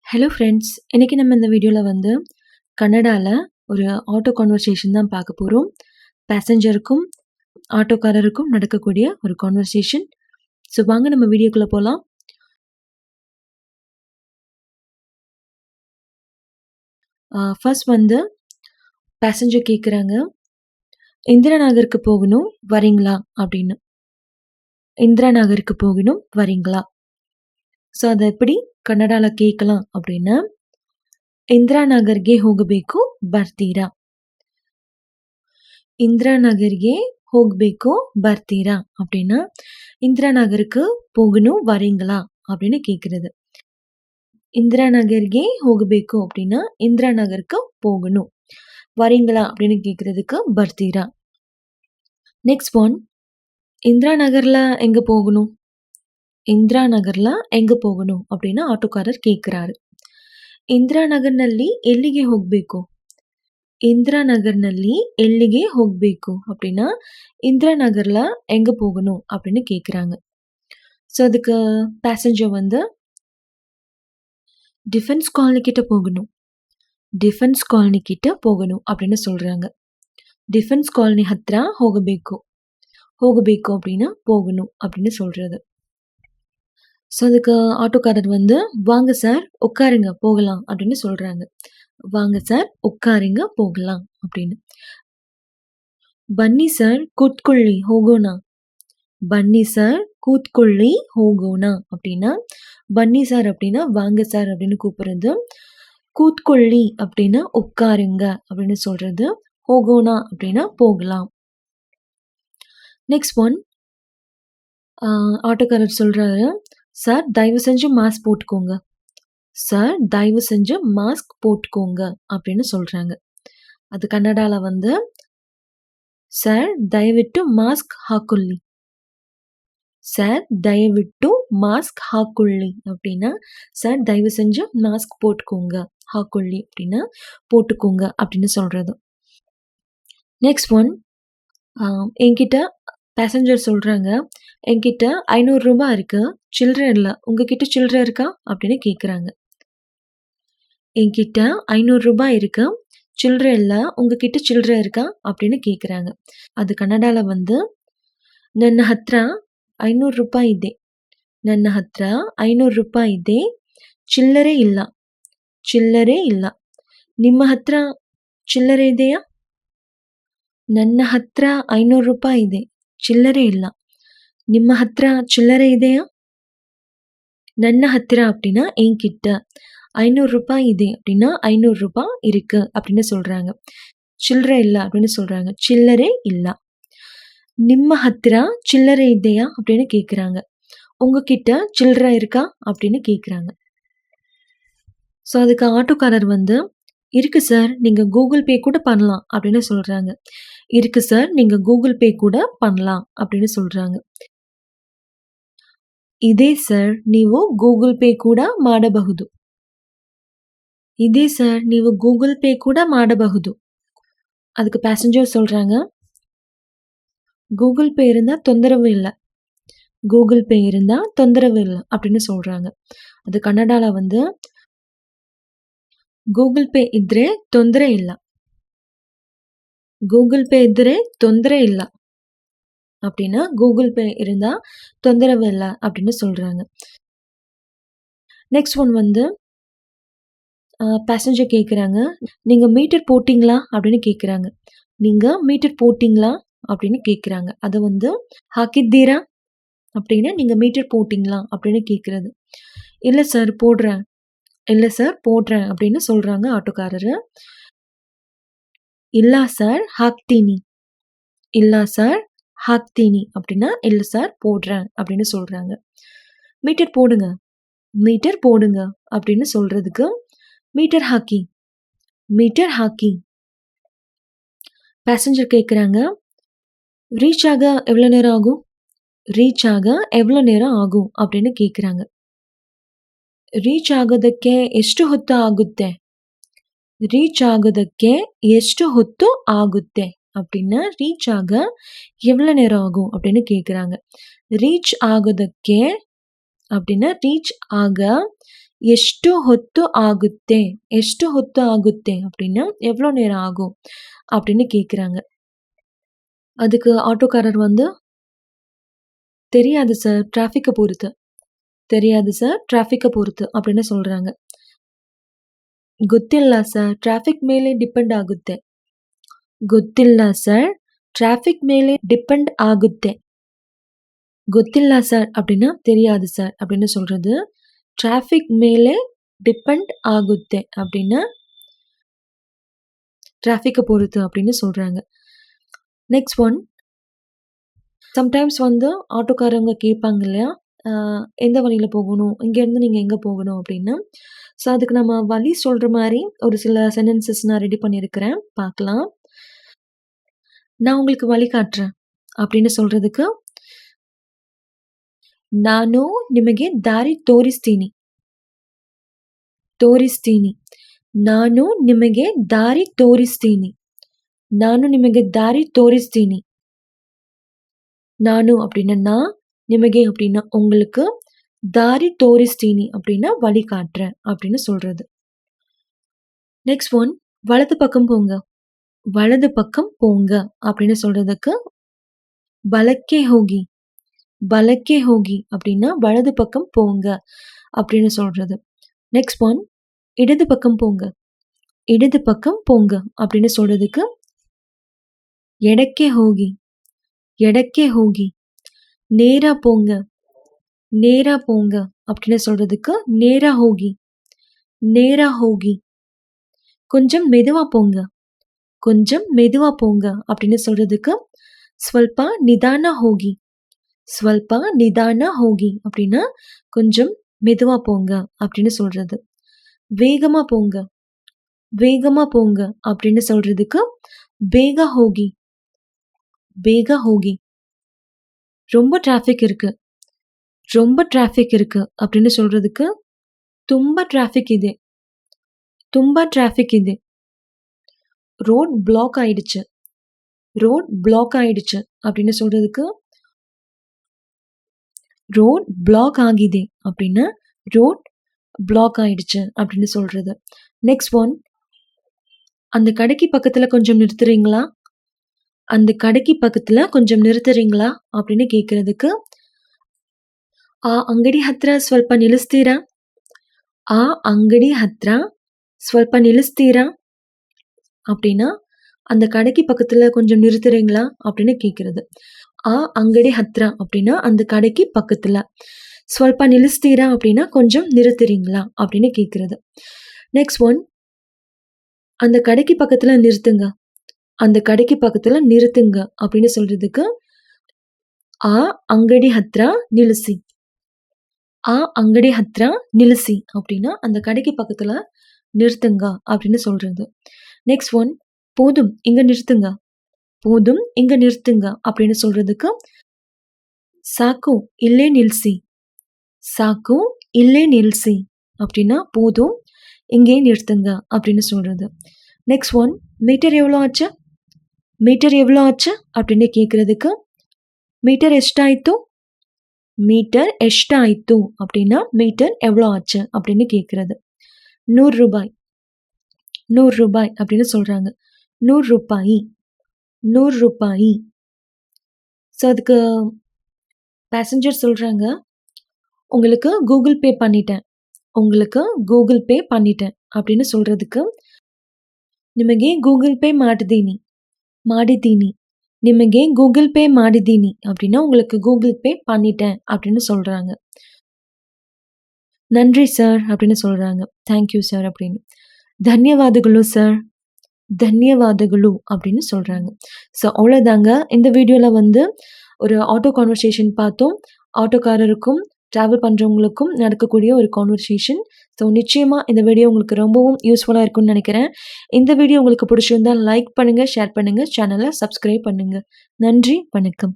Hello friends, இன்னைக்கு நம்ம இந்த வீடியோவில் கன்னடால ஒரு ஆட்டோ கான்வர்சேஷன் தான் பார்க்க போகிறோம். பேசஞ்சருக்கும் ஆட்டோக்காரருக்கும் நடக்கக்கூடிய ஒரு கான்வர்சேஷன். ஸோ வாங்க நம்ம வீடியோக்குள்ளே போகலாம். ஃபர்ஸ்ட் பேசஞ்சர் கேட்குறாங்க, இந்திரா நகருக்கு போகணும் வரீங்களா அப்படின்னு. இந்திரா நகருக்கு போகணும் வரீங்களா? ஸோ அதை எப்படி கன்னடாவில் கேட்கலாம் அப்படின்னா, ಇಂದಿರಾ ನಗರ್ಗೆ ಹೋಗಬೇಕು ಬರ್ತೀರಾ? இந்திரா நகர்ಗೆ ಹೋಗಬೇಕು ಬರ್ತೀರಾ அப்படின்னா, இந்திரா நகருக்கு போகணும் வரீங்களா அப்படின்னு கேட்குறது. இந்திரா நகர்ಗೆ ಹೋಗಬೇಕು அப்படின்னா இந்திரா நகருக்கு போகணும், வரீங்களா அப்படின்னு கேட்குறதுக்கு ಬರ್ತೀರಾ. நெக்ஸ்ட் ஒன், இந்திரா நகர்ல எங்கே போகணும்? இந்திரா நகர்ல எங்கே போகணும் அப்படின்னு ஆட்டோக்காரர் கேட்குறாரு. ಇಂದಿರಾ ನಗರ್ನಲ್ಲಿ ಎಲ್ಲಿಗೆ ಹೋಗಬೇಕು? ಇಂದಿರಾ ನಗರ್ನಲ್ಲಿ ಎಲ್ಲಿಗೆ ಹೋಗಬೇಕು அப்படின்னா இந்திரா நகர்ல எங்கே போகணும் அப்படின்னு கேட்குறாங்க. ஸோ அதுக்கு பேசஞ்சர் டிஃபென்ஸ் காலனி கிட்ட போகணும், டிஃபென்ஸ் காலனி கிட்ட போகணும் அப்படின்னு சொல்கிறாங்க. டிஃபென்ஸ் காலனி ಹತ್ರ ಹೋಗಬೇಕು, ಹೋಗಬೇಕು அப்படின்னா போகணும் அப்படின்னு சொல்கிறது. ஸோ அதுக்கு ஆட்டோக்காரர் வாங்க சார் உட்காருங்க போகலாம் அப்படின்னு சொல்கிறாங்க. வாங்க சார் உட்காருங்க போகலாம் அப்படின்னு. ಬನ್ನಿ ಸರ್ ಕೂತ್ಕೊಳ್ಳಿ ಹೋಗೋಣ, ಬನ್ನಿ சார் கூத்கொள்ளி ಹೋಗೋಣ அப்படின்னா, பன்னி சார் அப்படின்னா வாங்க சார் அப்படின்னு கூப்பிடுறது, கூத்கொள்ளி அப்படின்னா உட்காருங்க அப்படின்னு சொல்கிறது, ಹೋಗೋಣ அப்படின்னா போகலாம். நெக்ஸ்ட் ஒன், ஆட்டோக்காரர் சொல்கிறாரு, சார் தயவு செஞ்சு மாஸ்க் போட்டுக்கோங்க, சார் தயவு செஞ்சு மாஸ்க் போட்டுக்கோங்க அப்படின்னு சொல்கிறாங்க. அது கன்னடாவில் சார் ದಯವಿಟ್ಟು ಮಾಸ್ಕ್ ಹಾಕೊಳ್ಳಿ, சார் தயவிட்டு மாஸ்க் ಹಾಕೊಳ್ಳಿ அப்படின்னா சார் தயவு செஞ்சு மாஸ்க் போட்டுக்கோங்க, ಹಾಕೊಳ್ಳಿ அப்படின்னா போட்டுக்கோங்க அப்படின்னு சொல்கிறது. நெக்ஸ்ட் ஒன், என்கிட்ட பேசஞ்சர் சொல்கிறாங்க, என்கிட்ட 500 ரூபாய் இருக்குது, சில்லறை இல்லை, உங்ககிட்ட சில்லறை இருக்கா அப்படின்னு கேட்குறாங்க. என்கிட்ட 500 ரூபாய் இருக்கு, சில்லறை இல்லை, உங்ககிட்ட சில்லறை இருக்கா அப்படின்னு கேட்குறாங்க. அது கன்னடாவில் ನನ್ನ ಹತ್ರ 500 ರೂಪಾಯಿ ಇದೆ, ನನ್ನ ಹತ್ರ 500 ರೂಪಾಯಿ ಇದೆ, ಚಿಲ್ಲರೆ ಇಲ್ಲ, ಚಿಲ್ಲರೆ ಇಲ್ಲ. ನಿಮ್ಮ ಹತ್ರ ಚಿಲ್ಲರೆ ಇದೆಯಾ? ನನ್ನ ಹತ್ರ 500 ರೂಪಾಯಿ ಇದೆ, ಚಿಲ್ಲರೆ ಇಲ್ಲ. ನಿಮ್ಮ ಹತ್ರ ಚಿಲ್ಲರೆ ಇದೆಯಾ? ನನ್ನ ಹತ್ತಿರ அப்படின்னா என்கிட்ட, 500 ರೂಪಾಯಿ ಇದೆ அப்படின்னா 500 ரூபாய் இருக்கு அப்படின்னு சொல்கிறாங்க. சில்லறை இல்லை அப்படின்னு சொல்கிறாங்க, சில்லறை இல்லை. ನಿಮ್ಮ ಹತ್ತಿರ ಚಿಲ್ಲರೆ ಇದೆಯಾ அப்படின்னு கேட்குறாங்க, உங்ககிட்ட சில்லறை இருக்கா அப்படின்னு கேட்குறாங்க. ஸோ அதுக்கு ஆட்டோக்காரர் இருக்கு சார், நீங்கள் கூகுள் பே கூட பண்ணலாம் அப்படின்னு சொல்கிறாங்க. இருக்கு சார், நீங்கள் கூகுள் பே கூட பண்ணலாம் அப்படின்னு சொல்கிறாங்க. இதே சார் ನೀವು ಗೂಗಲ್ ಪೇ ಕೂಡ ಮಾಡಬಹುದು, இதே சார் ನೀವು ಗೂಗಲ್ ಪೇ ಕೂಡ ಮಾಡಬಹುದು. அதுக்கு பேசஞ்சர் சொல்கிறாங்க, கூகுள் பே இருந்தால் தொந்தரவு இல்லை, கூகுள் பே இருந்தால் தொந்தரவு இல்லை அப்படின்னு சொல்கிறாங்க. அது கன்னடாவில் கூகுள் பே ಇದ್ರೆ ತೊಂದರೆ ಇಲ್ಲ, கூகுள் பே ಇದ್ರೆ ತೊಂದರೆ ಇಲ್ಲ அப்படின்னா கூகுள் பே இருந்தால் தொந்தரவு இல்லை அப்படின்னு சொல்கிறாங்க. நெக்ஸ்ட் ஒன் பேசஞ்சர் கேட்குறாங்க, நீங்கள் மீட்டர் போட்டிங்களா அப்படின்னு கேட்குறாங்க. நீங்கள் மீட்டர் போட்டிங்களா அப்படின்னு கேட்குறாங்க. அதை ಹಾಕಿದ್ದೀರಾ அப்படின்னா நீங்கள் மீட்டர் போட்டிங்களா அப்படின்னு கேட்குறது. இல்லை சார் போடுறேன், இல்லை சார் போடுறேன் அப்படின்னு சொல்கிறாங்க ஆட்டோக்காரரு. ಇಲ್ಲ சார் ಹಾಕ್ತೀನಿ, ಇಲ್ಲ சார் ಹಾಕ್ತೀನಿ அப்படின்னா இல்லை சார் போடுறேன் அப்படின்னு சொல்கிறாங்க. மீட்டர் போடுங்க, மீட்டர் போடுங்க அப்படின்னு சொல்கிறதுக்கு மீட்டர் ಹಾಕಿ, மீட்டர் ಹಾಕி. பேசஞ்சர் கேட்குறாங்க, ரீச் ஆக எவ்வளோ நேரம் ஆகும், ரீச் ஆக எவ்வளோ நேரம் ஆகும் அப்படின்னு கேட்குறாங்க. ரீச் ಆಗೋದಕ್ಕೆ ಎಷ್ಟು ಹೊತ್ತು ಆಗುತ್ತೆ, ரீச் ஆகுதಕ್ಕೆ ಎಷ್ಟು ಹೊತ್ತು ಆಗುತ್ತೆ அப்படின்னா ரீச் ஆக எவ்வளோ நேரம் ஆகும் அப்படின்னு கேட்குறாங்க. ரீச் ஆகுதಕ್ಕೆ அப்படின்னா ரீச் ஆக ಎಷ್ಟು ಹೊತ್ತು ಆಗುತ್ತೆ ಎಷ್ಟು ಹೊತ್ತು ಆಗುತ್ತೆ அப்படின்னா எவ்வளோ நேரம் ஆகும் அப்படின்னு கேட்குறாங்க. அதுக்கு ஆட்டோக்காரர் வந்து தெரியாது சார் டிராஃபிக்கை பொறுத்து தெரியாது சார் டிராஃபிக்கை பொறுத்து அப்படின்னு சொல்கிறாங்க. ಗೊತ್ತಿಲ್ಲ ಸರ್ ಟ್ರಾಫಿಕ್ ಮೇಲೆ ಡಿಪೆಂಡ್ ಆಗುತ್ತೆ ಗೊತ್ತಿಲ್ಲ ಸರ್ ಟ್ರಾಫಿಕ್ ಮೇಲೆ ಡಿಪೆಂಡ್ ಆಗುತ್ತೆ ಗೊತ್ತಿಲ್ಲ சார் அப்படின்னா தெரியாது சார் அப்படின்னு சொல்கிறது. டிராஃபிக் மேலே டிபெண்ட் ஆகுத்தே அப்படின்னா டிராஃபிக்கை பொறுத்து அப்படின்னு சொல்கிறாங்க. நெக்ஸ்ட் ஒன், சம்டைம்ஸ் வந்து ஆட்டோக்காரங்க கேட்பாங்க இல்லையா, எந்த வழியில் போகணும், இங்கேருந்து நீங்கள் எங்கே போகணும் அப்படின்னு. ஸோ அதுக்கு நம்ம வழி சொல்கிற மாதிரி ஒரு சில சென்டென்சஸ் நான் ரெடி பண்ணியிருக்கிறேன், பார்க்கலாம். நான் உங்களுக்கு வழி காட்டுறேன் அப்படின்னு சொல்கிறதுக்கு, ನಾನು ನಿಮಗೆ ದಾರಿ ತೋರಿಸ್ತೀನಿ ತೋರಿಸ್ತೀನಿ ನಾನು ನಿಮಗೆ ದಾರಿ ತೋರಿಸ್ತೀನಿ ನಾನು ನಿಮಗೆ ದಾರಿ ತೋರಿಸ್ತೀನಿ. ನಾನು அப்படின்னா நான், நிமகே அப்படின்னா உங்களுக்கு, தாரி தோரிஸ்தீனி அப்படின்னா வழி காட்டுறேன் அப்படின்னு சொல்றது. நெக்ஸ்ட் ஒன், வலது பக்கம் போங்க வலது பக்கம் போங்க அப்படின்னு சொல்றதுக்கு பலக்கே ஹோகி பலக்கே ஹோகி அப்படின்னா வலது பக்கம் போங்க அப்படின்னு சொல்றது. நெக்ஸ்ட் ஒன், இடது பக்கம் போங்க இடது பக்கம் போங்க அப்படின்னு சொல்றதுக்கு எடக்கே ஹோகி எடக்கே ஹோகி நேரா போங்க நேரா போங்க அப்படின்னு சொல்றதுக்கு நேரா ஹோகி நேரா ஹோகி. கொஞ்சம் மெதுவா போங்க கொஞ்சம் மெதுவா போங்க அப்படின்னு சொல்றதுக்கு ஸ்வல்பா நிதான ஹோகி ஸ்வல்பா நிதான ஹோகி அப்படின்னா கொஞ்சம் மெதுவா போங்க அப்படின்னு சொல்றது. வேகமா போங்க வேகமா போங்க அப்படின்னு சொல்றதுக்கு பேகா ஹோகி பேகா ஹோகி. ரொம்ப டிராஃபிக் இருக்கு ரொம்ப டிராஃபிக் இருக்கு அப்படின்னு சொல்றதுக்கு ತುಂಬಾ டிராஃபிக் ಇದೆ ತುಂಬಾ டிராஃபிக் ಇದೆ. ரோட் பிளாக் ஆயிடுச்சு ரோட் பிளாக் ஆயிடுச்சு அப்படின்னு சொல்றதுக்கு ரோட் பிளாக் ஆகிதே அப்படின்னா ரோட் பிளாக் ஆயிடுச்சு அப்படின்னு சொல்றது. நெக்ஸ்ட் ஒன், அந்த கடைக்கு பக்கத்துல கொஞ்சம் நிறுத்துறீங்களா அந்த கடைக்கு பக்கத்துல கொஞ்சம் நிறுத்துறீங்களா அப்படின்னு கேட்கறதுக்கு ಆ ಅಂಗಡಿ ಹತ್ರ ಸ್ವಲ್ಪ ನಿಲ್ಲಿಸ್ತೀರಾ ಆ ಅಂಗಡಿ ಹತ್ರ ಸ್ವಲ್ಪ ನಿಲ್ಲಿಸ್ತೀರಾ அப்படின்னா அந்த கடைக்கு பக்கத்துல கொஞ்சம் நிறுத்துறீங்களா அப்படின்னு கேட்கறது. ஆ அங்கடி ஹத்ரா அப்படின்னா அந்த கடைக்கு பக்கத்துல, ஸ்வல்பா நிலிஸ்தீரா அப்படின்னா கொஞ்சம் நிறுத்துறீங்களா அப்படின்னு கேட்கறது. நெக்ஸ்ட் ஒன், அந்த கடைக்கு பக்கத்துல நிறுத்துங்க அந்த கடைக்கு பக்கத்துல நிறுத்துங்க அப்படின்னு சொல்றதுக்கு ஆ அங்கடி ஹத்ரா நிலிசி ஆ அங்கடி ஹத்ரா நிலிசி அப்படின்னா அந்த கடைக்கு பக்கத்துல நிறுத்துங்க அப்படின்னு சொல்றது. நெக்ஸ்ட் ஒன், போதும் இங்க நிறுத்துங்க போதும் இங்க நிறுத்துங்க அப்படின்னு சொல்றதுக்கு சாக்கு இல்லே நில்சி சாக்கு இல்லே நில்சி அப்படின்னா போதும் இங்கே நிறுத்துங்க அப்படின்னு சொல்றது. நெக்ஸ்ட் ஒன், மீட்டர் எவ்வளோ ஆச்சு மீட்டர் எவ்வளோ ஆச்சு அப்படின்னு கேட்கறதுக்கு மீட்டர் எஷ்டாயித்து மீட்டர் எஷ்டாயித்து அப்படின்னா மீட்டர் எவ்வளோ ஆச்சு அப்படின்னு கேட்கறது. 100 ரூபாய் 100 ரூபாய் அப்படின்னு சொல்றாங்க. 100 ரூபாய் 100 ரூபாய். ஸோ அதுக்கு பேசஞ்சர் சொல்கிறாங்க, உங்களுக்கு கூகுள் பே பண்ணிட்டேன் உங்களுக்கு கூகுள் பே பண்ணிட்டேன் அப்படின்னு சொல்கிறதுக்கு ನಿಮಗೆ ಗೂಗಲ್ ಪೇ ಮಾಡಿದ್ದೀನಿ ನಿಮಗೆ ಗೂಗಲ್ பே ಮಾಡಿದ್ದೀನಿ அப்படின்னா உங்களுக்கு கூகுள் பே பண்ணிட்டேன் அப்படின்னு சொல்கிறாங்க. நன்றி சார் அப்படின்னு சொல்கிறாங்க, தேங்க்யூ சார் அப்படின்னு. தன்யவாதಗಳು சார் தன்யவாதಗಳು அப்படின்னு சொல்கிறாங்க. ஸோ அவ்வளோதாங்க, இந்த வீடியோவில் வந்து ஒரு ஆட்டோ கான்வர்சேஷன் பார்த்தோம். ஆட்டோக்காரருக்கும் ட்ராவல் பண்ணுறவங்களுக்கும் நடக்கக்கூடிய ஒரு கான்வர்சேஷன். ஸோ நிச்சயமாக இந்த வீடியோ உங்களுக்கு ரொம்பவும் யூஸ்ஃபுல்லாக இருக்கும்னு நினைக்கிறேன். இந்த வீடியோ உங்களுக்கு பிடிச்சிருந்தால் லைக் பண்ணுங்கள், ஷேர் பண்ணுங்கள், சேனலை சப்ஸ்கிரைப் பண்ணுங்கள். நன்றி, வணக்கம்.